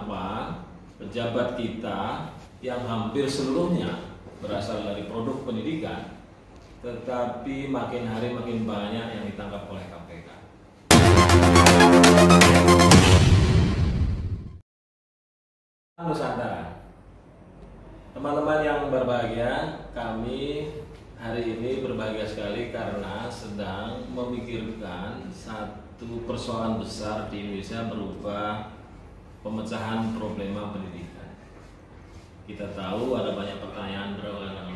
mengapa pejabat kita yang hampir seluruhnya berasal dari produk pendidikan, tetapi makin hari makin banyak yang ditangkap oleh KPK. Nusantara. Teman-teman yang berbahagia, kami hari ini berbahagia sekali karena sedang memikirkan satu persoalan besar di Indonesia berupa pemecahan problema pendidikan. Kita tahu ada banyak pertanyaan berkaitan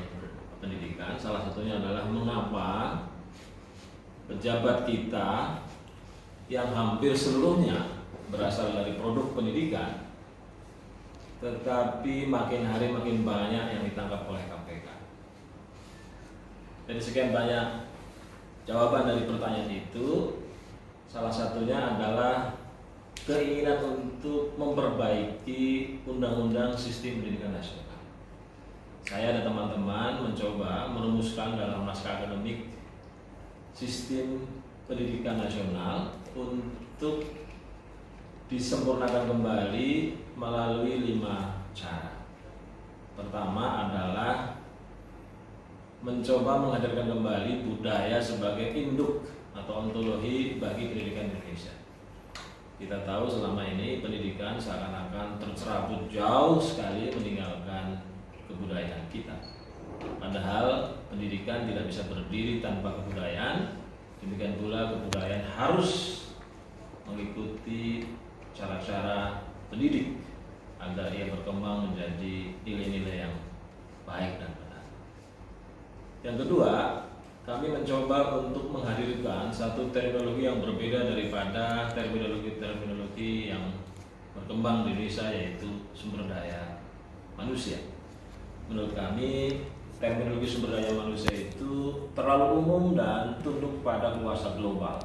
pendidikan. Salah satunya adalah mengapa pejabat kita yang hampir seluruhnya berasal dari produk pendidikan, tetapi makin hari makin banyak yang ditangkap oleh KPK. Dari sekian banyak jawaban dari pertanyaan itu, salah satunya adalah keinginan untuk memperbaiki undang-undang sistem pendidikan nasional. Saya dan teman-teman mencoba merumuskan dalam naskah akademik sistem pendidikan nasional untuk disempurnakan kembali melalui 5 cara. Pertama adalah mencoba menghadirkan kembali budaya sebagai induk atau ontologi bagi pendidikan Indonesia. Kita tahu selama ini pendidikan seakan-akan tercerabut jauh sekali meninggalkan kebudayaan kita. Padahal pendidikan tidak bisa berdiri tanpa kebudayaan. Demikian pula kebudayaan harus mengikuti cara-cara pendidik agar ia berkembang menjadi nilai-nilai yang baik dan benar. Yang kedua, kami mencoba untuk menghadirkan satu terminologi yang berbeda daripada terminologi yang berkembang di Indonesia, yaitu sumber daya manusia. Menurut kami, terminologi sumber daya manusia itu terlalu umum dan tunduk pada kuasa global.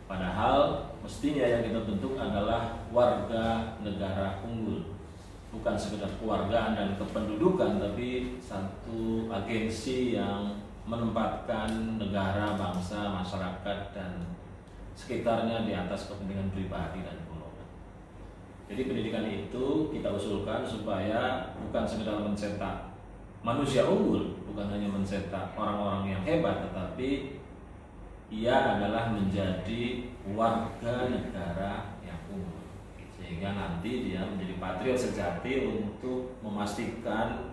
Padahal mestinya yang kita bentuk adalah warga negara unggul, bukan sekedar kewargaan dan kependudukan, tapi satu agensi yang menempatkan negara, bangsa, masyarakat, dan sekitarnya di atas kepentingan pribadi dan golongan. Jadi pendidikan itu kita usulkan supaya bukan sekedar mencetak manusia unggul, bukan hanya mencetak orang-orang yang hebat, tetapi ia adalah menjadi warga negara yang unggul, sehingga nanti dia menjadi patriot sejati untuk memastikan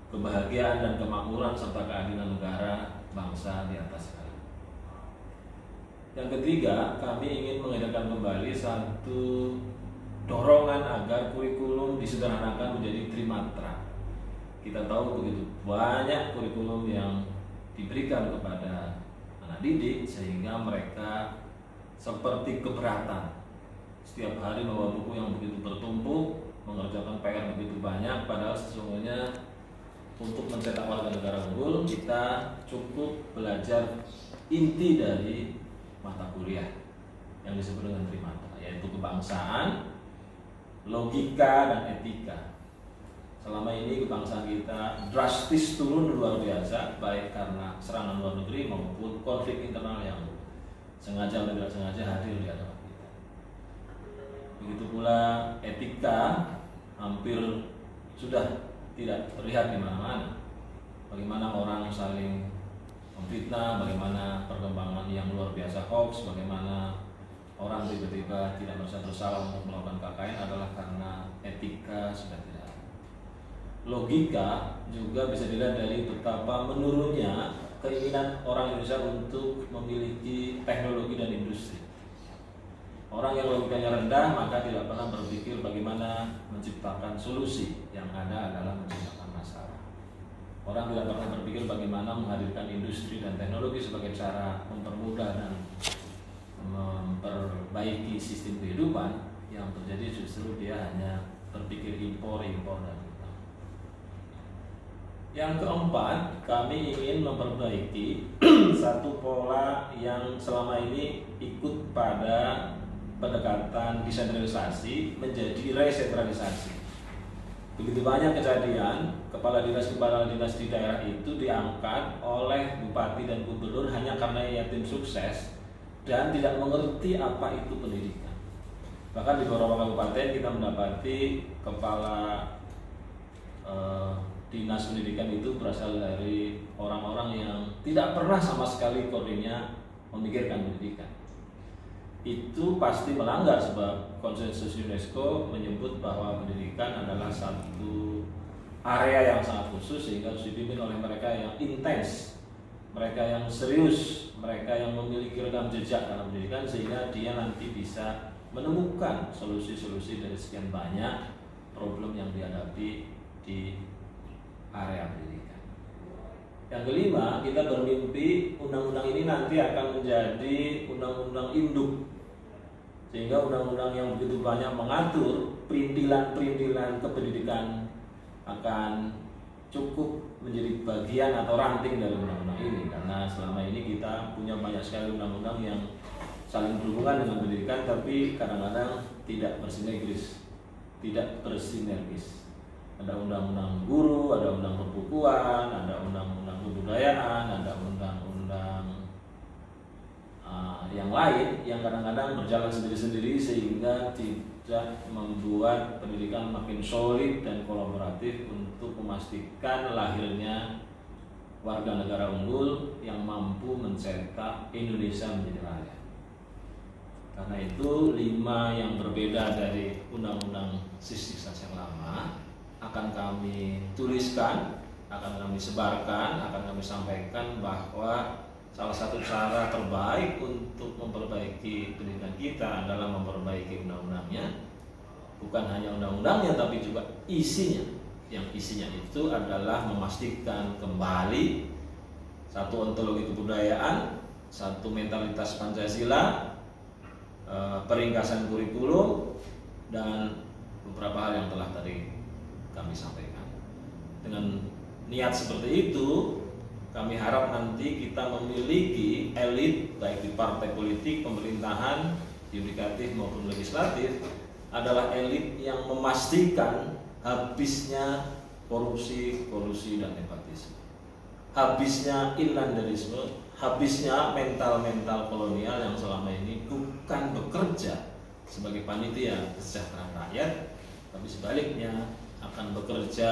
kebahagiaan dan kemakmuran serta keadilan negara bangsa di atas segala. Yang ketiga, kami ingin menghadirkan kembali satu dorongan agar kurikulum disederhanakan menjadi trimatra. Kita tahu begitu banyak kurikulum yang diberikan kepada anak didik sehingga mereka seperti keberatan setiap hari membawa buku yang begitu bertumpuk, mengerjakan PR begitu banyak, padahal sesungguhnya untuk mencetak warga negara unggul kita cukup belajar inti dari mata kuliah yang disebut dengan trimatra, yaitu kebangsaan, logika, dan etika. Selama ini kebangsaan kita drastis turun luar biasa, baik karena serangan luar negeri maupun konflik internal yang sengaja atau tidak sengaja hadir di hadapan kita. Begitu pula etika hampir sudah tidak terlihat di mana-mana. Bagaimana orang saling memfitnah, bagaimana perkembangan yang luar biasa hoax, bagaimana orang tiba-tiba tidak merasa bersalah untuk melakukan KKN adalah karena etika sudah tidak. Logika juga bisa dilihat dari betapa menurunnya keinginan orang Indonesia untuk memiliki teknologi dan industri. Orang yang logikanya rendah maka tidak pernah berpikir bagaimana menciptakan solusi, yang ada adalah menciptakan masalah. Orang tidak pernah berpikir bagaimana menghadirkan industri dan teknologi sebagai cara mempermudah dan memperbaiki sistem kehidupan. Yang terjadi justru dia hanya berpikir impor dan utang. Yang keempat, kami ingin memperbaiki satu pola yang selama ini ikut pada pendekatan desentralisasi menjadi resentralisasi. Begitu banyak kejadian kepala dinas di daerah itu diangkat oleh bupati dan gubernur hanya karena ia tim sukses dan tidak mengerti apa itu pendidikan. Bahkan di beberapa kabupaten kita mendapati kepala dinas pendidikan itu berasal dari orang-orang yang tidak pernah sama sekali kodenya memikirkan pendidikan. Itu pasti melanggar, sebab konsensus UNESCO menyebut bahwa pendidikan adalah satu area yang sangat khusus sehingga harus dipimpin oleh mereka yang intens, mereka yang serius, mereka yang memiliki rekam jejak dalam pendidikan, sehingga dia nanti bisa menemukan solusi-solusi dari sekian banyak problem yang dihadapi di area pendidikan. Yang kelima, kita bermimpi undang-undang ini nanti akan menjadi undang-undang induk, sehingga undang-undang yang begitu banyak mengatur perintilan-perintilan kependidikan akan cukup menjadi bagian atau ranting dari undang-undang ini. Karena selama ini kita punya banyak sekali undang-undang yang saling berhubungan dengan pendidikan, tapi kadang-kadang tidak bersinergis. Ada undang-undang guru, ada undang perbukuan, ada undang-undang kebudayaan, ada undang-undang yang lain yang kadang-kadang berjalan sendiri-sendiri, sehingga tidak membuat pendidikan makin solid dan kolaboratif untuk memastikan lahirnya warga negara unggul yang mampu mencetak Indonesia menjadi raya. Karena itu 5 yang berbeda dari undang-undang Sisdiknas yang lama akan kami tuliskan, akan kami sebarkan, akan kami sampaikan bahwa salah satu cara terbaik untuk memperbaiki pendidikan kita adalah memperbaiki undang-undangnya. Bukan hanya undang-undangnya tapi juga isinya. Yang isinya itu adalah memastikan kembali satu ontologi kebudayaan, satu mentalitas Pancasila, peringkasan kurikulum, dan beberapa hal yang telah tadi kami sampaikan. Dengan niat seperti itu, kami harap nanti kita memiliki elit baik di partai politik, pemerintahan, yudikatif maupun legislatif adalah elit yang memastikan habisnya korupsi, kolusi, dan nepotisme, habisnya inlanderisme, habisnya mental-mental kolonial yang selama ini bukan bekerja sebagai panitia kesejahteraan rakyat, tapi sebaliknya akan bekerja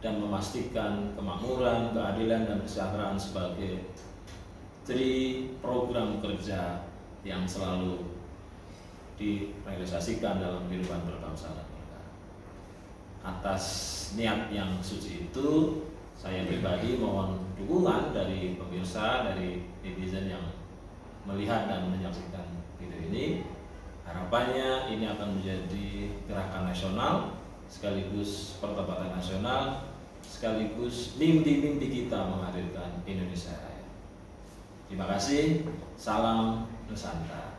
dan memastikan kemakmuran, keadilan, dan kesejahteraan sebagai program kerja yang selalu direalisasikan dalam kehidupan berbangsa dan negara. Atas niat yang suci itu, saya pribadi mohon dukungan dari pemirsa, dari netizen yang melihat dan menyaksikan video ini. Harapannya ini akan menjadi gerakan nasional, sekaligus pertobatan nasional, sekaligus mimpi-mimpi kita menghadirkan Indonesia Raya. Terima kasih, salam Nusantara.